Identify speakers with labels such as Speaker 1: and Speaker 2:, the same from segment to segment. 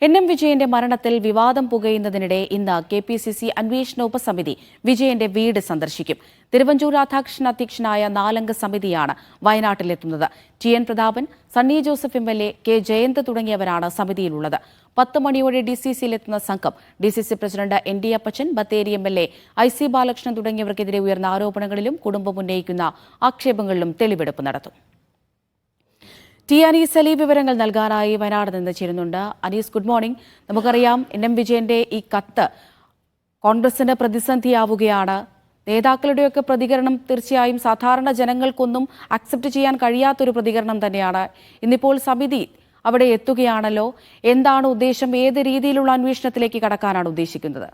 Speaker 1: എൻ.എം. വിജയന്റെ മരണത്തിൽ വിവാദം പുകയുന്നതിനിടെ ഇന്ന് കെ.പി.സി.സി അന്വേഷണ ഉപസമിതി വിജയന്റെ വീട് സന്ദർശിക്കും. തിരുവഞ്ചൂർ രാധാകൃഷ്ണൻ അധ്യക്ഷനായ 4-അംഗ സമിതിയാണ് വയനാട്ടിലെത്തുന്നത്. T N. Prathapan, Sunny Joseph MLA, K. Jayanth തുടങ്ങിയവരാണ് സമിതിയിലുള്ളത്. 10 മണിയോടെ ഡിസിസിയിലെത്തുന്ന സംഘം DCC president N D. Appachan, Bathery MLA I C. Balakrishnan തുടങ്ങിയവർക്കെതിരെ ഉയർന്ന ആരോപണങ്ങളിലും കുടുംബം ഉന്നയിക്കുന്ന ആക്ഷേപങ്ങളിലും തെളിവെടുപ്പ് നടത്തും. ടി അനീസ് അലി വിവരങ്ങൾ നൽകാനായി വയനാട് നിന്ന് ചേരുന്നുണ്ട്. Anees, good morning. നമുക്കറിയാം എൻ.എം. വിജയന്റെ ഈ കത്ത് കോൺഗ്രസിന് പ്രതിസന്ധിയാവുകയാണ്. നേതാക്കളുടെയൊക്കെ പ്രതികരണം തീർച്ചയായും സാധാരണ ജനങ്ങൾക്കൊന്നും അക്സെപ്റ്റ് ചെയ്യാൻ കഴിയാത്തൊരു പ്രതികരണം തന്നെയാണ്. ഇന്നിപ്പോൾ സമിതി അവിടെ എത്തുകയാണല്ലോ. എന്താണ് ഉദ്ദേശം? ഏത് രീതിയിലുള്ള അന്വേഷണത്തിലേക്ക് കടക്കാനാണ് ഉദ്ദേശിക്കുന്നത്?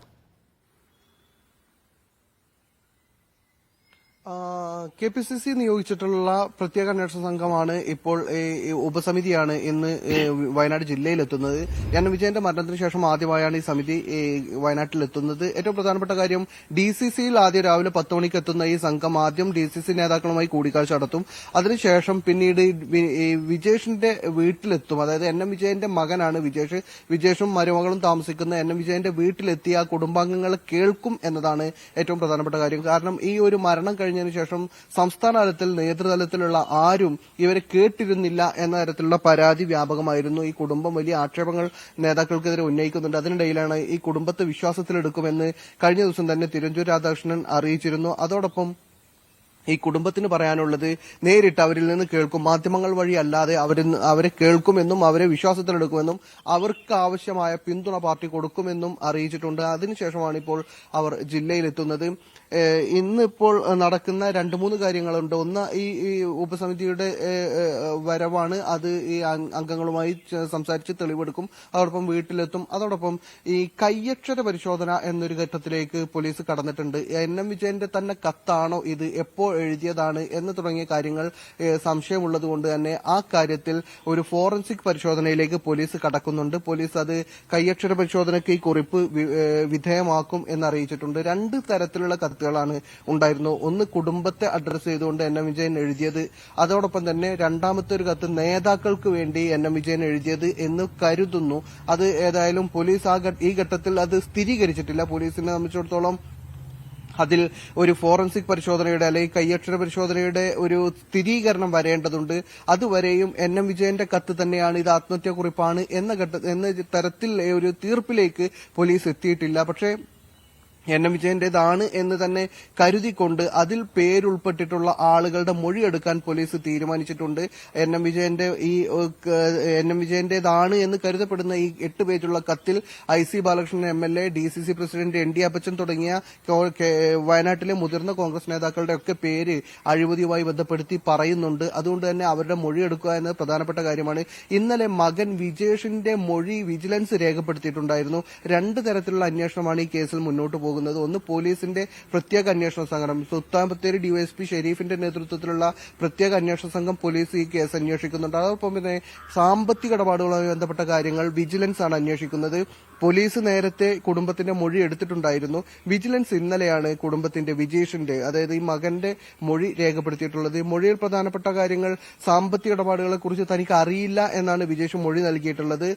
Speaker 2: കെ.പി.സി.സി നിയോഗിച്ചിട്ടുള്ള പ്രത്യേക അന്വേഷണ സംഘമാണ് ഇപ്പോൾ ഉപസമിതിയാണ് ഇന്ന് വയനാട് ജില്ലയിലെത്തുന്നത്. എൻ.എം. വിജയന്റെ മരണത്തിന് ശേഷം ആദ്യമായാണ് ഈ സമിതി വയനാട്ടിലെത്തുന്നത്. ഏറ്റവും പ്രധാനപ്പെട്ട കാര്യം ഡിസിസിയിൽ ആദ്യം രാവിലെ 10 മണിക്ക് എത്തുന്ന ഈ സംഘം ആദ്യം ഡിസിസി നേതാക്കളുമായി കൂടിക്കാഴ്ച നടത്തും. അതിനുശേഷം പിന്നീട് വിജേഷിന്റെ വീട്ടിലെത്തും. അതായത് എൻ.എം. വിജയന്റെ മകനാണ് വിജേഷും മരുമകളും താമസിക്കുന്ന എൻ.എം. വിജയന്റെ വീട്ടിലെത്തി ആ കുടുംബാംഗങ്ങളെ കേൾക്കും എന്നതാണ് ഏറ്റവും പ്രധാനപ്പെട്ട കാര്യം. കാരണം ഈ ഒരു മരണം കഴിഞ്ഞതിന് ശേഷം സംസ്ഥാന തലത്തിൽ നേതൃതലത്തിലുള്ള ആരും ഇവരെ കേട്ടിരുന്നില്ല എന്ന തരത്തിലുള്ള പരാതി വ്യാപകമായിരുന്നു. ഈ കുടുംബം വലിയ ആക്ഷേപങ്ങൾ നേതാക്കൾക്കെതിരെ ഉന്നയിക്കുന്നുണ്ട്. അതിനിടയിലാണ് ഈ കുടുംബത്തെ വിശ്വാസത്തിലെടുക്കുമെന്ന് കഴിഞ്ഞ ദിവസം തന്നെ തിരുവഞ്ചൂർ രാധാകൃഷ്ണൻ അറിയിച്ചിരുന്നു. അതോടൊപ്പം ഈ കുടുംബത്തിന് പറയാനുള്ളത് നേരിട്ട് അവരിൽ നിന്ന് കേൾക്കും, മാധ്യമങ്ങൾ വഴി അല്ലാതെ അവരെ കേൾക്കുമെന്നും അവരെ വിശ്വാസത്തിലെടുക്കുമെന്നും അവർക്ക് ആവശ്യമായ പിന്തുണ പാർട്ടി കൊടുക്കുമെന്നും അറിയിച്ചിട്ടുണ്ട്. അതിനുശേഷമാണ് ഇപ്പോൾ അവർ ജില്ലയിലെത്തുന്നത്. ഇന്നിപ്പോൾ നടക്കുന്ന 2-3 കാര്യങ്ങളുണ്ട്. ഒന്ന്, ഈ ഉപസമിതിയുടെ വരവാണ്. അത് ഈ അംഗങ്ങളുമായി സംസാരിച്ച് തെളിവെടുക്കും. അതോടൊപ്പം വീട്ടിലെത്തും. അതോടൊപ്പം ഈ കയ്യക്ഷര പരിശോധന എന്നൊരു ഘട്ടത്തിലേക്ക് പോലീസ് കടന്നിട്ടുണ്ട്. എൻ.എം. വിജയന്റെ തന്നെ കത്താണോ ഇത്, എപ്പോൾ എഴുതിയതാണ് എന്ന് തുടങ്ങിയ കാര്യങ്ങൾ സംശയമുള്ളതുകൊണ്ട് തന്നെ ആ കാര്യത്തിൽ ഒരു ഫോറൻസിക് പരിശോധനയിലേക്ക് പോലീസ് കടക്കുന്നുണ്ട്. പോലീസ് അത് കയ്യക്ഷര പരിശോധനയ്ക്ക് ഈ കുറിപ്പ് വിധേയമാക്കും എന്നറിയിച്ചിട്ടുണ്ട്. 2 തരത്തിലുള്ള കത്തുകളാണ് ഉണ്ടായിരുന്നത്. ഒന്ന്, കുടുംബത്തെ അഡ്രസ് ചെയ്തുകൊണ്ട് എൻ.എം. വിജയൻ എഴുതിയത്. അതോടൊപ്പം തന്നെ രണ്ടാമത്തെ ഒരു കത്ത് നേതാക്കൾക്ക് വേണ്ടി എൻ.എം. വിജയൻ എഴുതിയത് എന്ന് കരുതുന്നു. അത് ഏതായാലും പോലീസ് ഈ ഘട്ടത്തിൽ അത് സ്ഥിരീകരിച്ചിട്ടില്ല. പോലീസിനെ സംബന്ധിച്ചിടത്തോളം അതിൽ ഒരു ഫോറൻസിക് പരിശോധനയുടെ അല്ലെങ്കിൽ കയ്യക്ഷര പരിശോധനയുടെ ഒരു സ്ഥിരീകരണം വരേണ്ടതുണ്ട്. അതുവരെയും എൻ.എം. വിജയന്റെ കത്ത് തന്നെയാണ് ഇത്, ആത്മഹത്യാക്കുറിപ്പാണ് എന്ന തരത്തിൽ ഒരു തീർപ്പിലേക്ക് പോലീസ് എത്തിയിട്ടില്ല. പക്ഷേ എൻ.എം. വിജയന്റേതാണ് എന്ന് തന്നെ കരുതിക്കൊണ്ട് അതിൽ പേരുൾപ്പെട്ടിട്ടുള്ള ആളുകളുടെ മൊഴിയെടുക്കാൻ പോലീസ് തീരുമാനിച്ചിട്ടുണ്ട്. എൻ.എം. വിജയന്റേതാണ് എന്ന് കരുതപ്പെടുന്ന ഈ 8 പേജുള്ള കത്തിൽ I C. Balakrishnan MLA, DCC president N D. Appachan തുടങ്ങിയ വയനാട്ടിലെ മുതിർന്ന കോൺഗ്രസ് നേതാക്കളുടെ ഒക്കെ പേര് അഴിമതിയുമായി ബന്ധപ്പെടുത്തി പറയുന്നുണ്ട്. അതുകൊണ്ട് തന്നെ അവരുടെ മൊഴിയെടുക്കുക എന്നത് പ്രധാനപ്പെട്ട കാര്യമാണ്. ഇന്നലെ മകൻ വിജേഷിന്റെ മൊഴി വിജിലൻസ് രേഖപ്പെടുത്തിയിട്ടുണ്ടായിരുന്നു. 2 തരത്തിലുള്ള അന്വേഷണമാണ് ഈ കേസിൽ മുന്നോട്ട് പോകുന്നത്. ഒന്ന്, പോലീസിന്റെ പ്രത്യേക അന്വേഷണ സംഘം, സുൽത്താൻ ബത്തേരി ഡിവൈഎസ്പി ഷെരീഫിന്റെ നേതൃത്വത്തിലുള്ള പ്രത്യേക അന്വേഷണ സംഘം പോലീസ് ഈ കേസ് അന്വേഷിക്കുന്നുണ്ട്. അതോടൊപ്പം തന്നെ സാമ്പത്തിക ഇടപാടുകളുമായി ബന്ധപ്പെട്ട കാര്യങ്ങൾ വിജിലൻസ് ആണ് അന്വേഷിക്കുന്നത്. പോലീസ് നേരത്തെ കുടുംബത്തിന്റെ മൊഴി എടുത്തിട്ടുണ്ടായിരുന്നു. വിജിലൻസ് ഇന്നലെയാണ് കുടുംബത്തിന്റെ വിജേഷിന്റെ, അതായത് ഈ മകന്റെ മൊഴി രേഖപ്പെടുത്തിയിട്ടുള്ളത്. മൊഴിയിൽ പ്രധാനപ്പെട്ട കാര്യങ്ങൾ സാമ്പത്തിക ഇടപാടുകളെ കുറിച്ച് തനിക്ക് അറിയില്ല എന്നാണ് വിജേഷ് മൊഴി നൽകിയിട്ടുള്ളത്.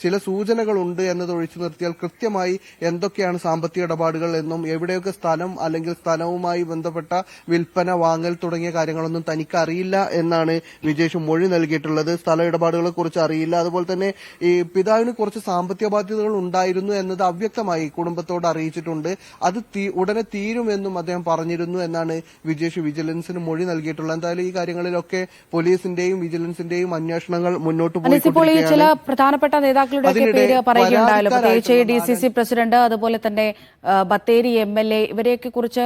Speaker 2: ചില സൂചനകളുണ്ട് എന്നത് ഒഴിച്ചു നിർത്തിയാൽ കൃത്യമായി എന്തൊക്കെയാണ് സാമ്പത്തിക ഇടപാടുകൾ എന്നും എവിടെയൊക്കെ സ്ഥലം അല്ലെങ്കിൽ സ്ഥലവുമായി ബന്ധപ്പെട്ട വിൽപ്പന, വാങ്ങൽ തുടങ്ങിയ കാര്യങ്ങളൊന്നും തനിക്ക് അറിയില്ല എന്നാണ് വിജേഷ് മൊഴി നൽകിയിട്ടുള്ളത്. സ്ഥല ഇടപാടുകളെ കുറിച്ച് അറിയില്ല. അതുപോലെ തന്നെ ഈ പിതാവിന് കുറച്ച് സാമ്പത്തിക ബാധ്യതകൾ ഉണ്ടായിരുന്നു എന്നത് അവ്യക്തമായി കുടുംബത്തോട് അറിയിച്ചിട്ടുണ്ട്. അത് ഉടനെ തീരുമെന്നും അദ്ദേഹം പറഞ്ഞിരുന്നു എന്നാണ് വിജേഷ് വിജിലൻസിന് മൊഴി നൽകിയിട്ടുള്ളത്. എന്തായാലും ഈ കാര്യങ്ങളിലൊക്കെ പോലീസിന്റെയും വിജിലൻസിന്റെയും അന്വേഷണങ്ങൾ മുന്നോട്ട് പോയിക്കൊണ്ടിരിക്കുകയാണ്.
Speaker 1: ചില പ്രധാനപ്പെട്ട നേതാക്കളുടെ പേര് പറയുകയുണ്ടായല്ലോ, പ്രത്യേകിച്ച് ഡിസിസി പ്രസിഡന്റ്, അതുപോലെ തന്നെ ബത്തേരി എം.എൽ.എ, ഇവരെയൊക്കെ കുറിച്ച്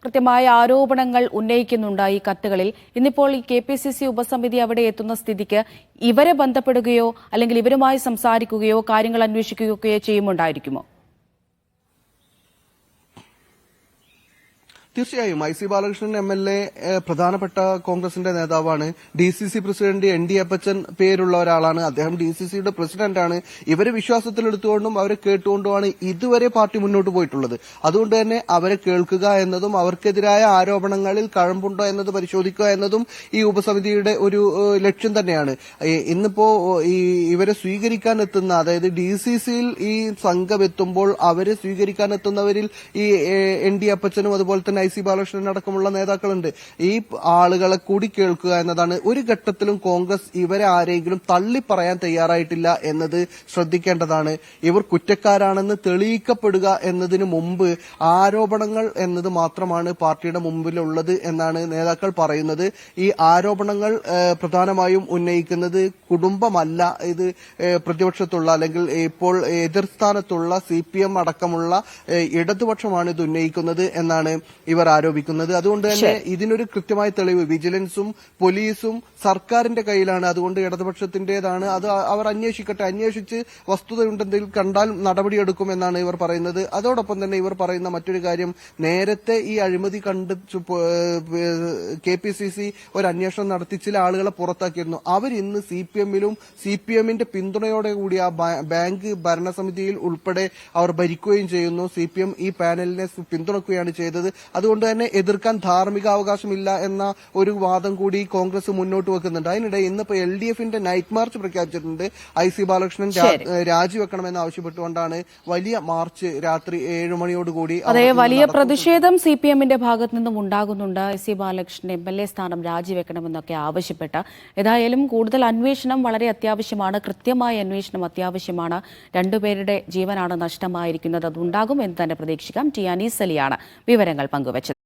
Speaker 1: കൃത്യമായ ആരോപണങ്ങൾ ഉന്നയിക്കുന്നുണ്ട് ഈ കത്തുകളിൽ. ഇന്നിപ്പോൾ ഈ കെ.പി.സി.സി ഉപസമിതി അവിടെ എത്തുന്ന സ്ഥിതിക്ക് ഇവരെ ബന്ധപ്പെടുകയോ അല്ലെങ്കിൽ ഇവരുമായി സംസാരിക്കുകയോ കാര്യങ്ങൾ അന്വേഷിക്കുകയോ ചെയ്യുമുണ്ടായിരിക്കുമോ?
Speaker 2: തീർച്ചയായും ഐ സി ബാലകൃഷ്ണൻ MLA പ്രധാനപ്പെട്ട കോൺഗ്രസിന്റെ നേതാവാണ്. DCC പ്രസിഡന്റ് ND അപ്പച്ചൻ പേരുള്ള ഒരാളാണ്. അദ്ദേഹം DCCയുടെ പ്രസിഡന്റാണ്. ഇവരെ വിശ്വാസത്തിലെടുത്തുകൊണ്ടും അവരെ കേട്ടുകൊണ്ടുമാണ് ഇതുവരെ പാർട്ടി മുന്നോട്ട് പോയിട്ടുള്ളത്. അതുകൊണ്ട് തന്നെ അവരെ കേൾക്കുക എന്നതും അവർക്കെതിരായ ആരോപണങ്ങളിൽ കഴമ്പുണ്ടോ എന്നത് പരിശോധിക്കുക എന്നതും ഈ ഉപസമിതിയുടെ ഒരു ലക്ഷ്യം തന്നെയാണ്. ഇന്നിപ്പോ ഇവരെ സ്വീകരിക്കാൻ എത്തുന്ന, അതായത് DCCയിൽ ഈ സംഘം എത്തുമ്പോൾ അവരെ സ്വീകരിക്കാൻ എത്തുന്നവരിൽ ഈ ND അപ്പച്ചനും അതുപോലെ തന്നെ IC ബാലകൃഷ്ണൻ അടക്കമുള്ള നേതാക്കളുണ്ട്. ഈ ആളുകളെ കൂടി കേൾക്കുക എന്നതാണ്. ഒരു ഘട്ടത്തിലും കോൺഗ്രസ് ഇവരെ ആരെങ്കിലും തള്ളി പറയാൻ തയ്യാറായിട്ടില്ല എന്നത് ശ്രദ്ധിക്കേണ്ടതാണ്. ഇവർ കുറ്റക്കാരാണെന്ന് തെളിയിക്കപ്പെടുക എന്നതിന് മുമ്പ് ആരോപണങ്ങൾ എന്നത് മാത്രമാണ് പാർട്ടിയുടെ മുമ്പിലുള്ളത് എന്നാണ് നേതാക്കൾ പറയുന്നത്. ഈ ആരോപണങ്ങൾ പ്രധാനമായും ഉന്നയിക്കുന്നത് കുടുംബമല്ല, ഇത് പ്രതിപക്ഷത്തുള്ള അല്ലെങ്കിൽ ഇപ്പോൾ എതിർസ്ഥാനത്തുള്ള CPM അടക്കമുള്ള ഇടതുപക്ഷമാണ് ഇത് ഉന്നയിക്കുന്നത് എന്നാണ് ഇവർ ആരോപിക്കുന്നത്. അതുകൊണ്ട് തന്നെ ഇതിനൊരു കൃത്യമായ തെളിവ് വിജിലൻസും പോലീസും സർക്കാരിന്റെ കയ്യിലാണ്. അതുകൊണ്ട് ഇടതുപക്ഷത്തിന്റേതാണ്. അത് അവർ അന്വേഷിക്കട്ടെ, അന്വേഷിച്ച് വസ്തുതയുണ്ടെങ്കിൽ കണ്ടാൽ നടപടിയെടുക്കും എന്നാണ് ഇവർ പറയുന്നത്. അതോടൊപ്പം തന്നെ ഇവർ പറയുന്ന മറ്റൊരു കാര്യം, നേരത്തെ ഈ അഴിമതി കണ്ട് KPCC ഒരു അന്വേഷണം നടത്തി ചില ആളുകളെ പുറത്താക്കിയിരുന്നു. അവരിന്ന് CPMലും CPMന്റെ പിന്തുണയോടെ കൂടി ആ ബാങ്ക് ഭരണസമിതിയിൽ ഉൾപ്പെടെ അവർ ഭരിക്കുകയും ചെയ്യുന്നു. CPM ഈ പാനലിനെ പിന്തുണക്കുകയാണ് ചെയ്തത്. അതുകൊണ്ട് തന്നെ എതിർക്കാൻ ധാർമ്മികാവകാശമില്ല എന്ന ഒരു വാദം കൂടി കോൺഗ്രസ് മുന്നോട്ട് വെക്കുന്നുണ്ട്. അതിനിടെ ഇന്നിപ്പോ LDFന്റെ നൈറ്റ് മാർച്ച് പ്രഖ്യാപിച്ചിട്ടുണ്ട്. IC ബാലകൃഷ്ണൻ രാജിവെക്കണമെന്ന് ആവശ്യപ്പെട്ടുകൊണ്ടാണ് വലിയ മാർച്ച് രാത്രി 7 മണിയോടുകൂടി.
Speaker 1: അതെ, വലിയ പ്രതിഷേധം CPMന്റെ ഭാഗത്തു നിന്നും ഉണ്ടാകുന്നുണ്ട്. IC ബാലകൃഷ്ണൻ MLA സ്ഥാനം രാജിവെക്കണമെന്നൊക്കെ ആവശ്യപ്പെട്ട്. ഏതായാലും കൂടുതൽ അന്വേഷണം വളരെ അത്യാവശ്യമാണ്, കൃത്യമായ അന്വേഷണം അത്യാവശ്യമാണ്. രണ്ടുപേരുടെ ജീവനാണ് നഷ്ടമായിരിക്കുന്നത്. അതുണ്ടാകും എന്ന് തന്നെ പ്രതീക്ഷിക്കാം. T. അനീസ് അലിയാണ് വിവരങ്ങൾ പങ്കുവച്ചത്.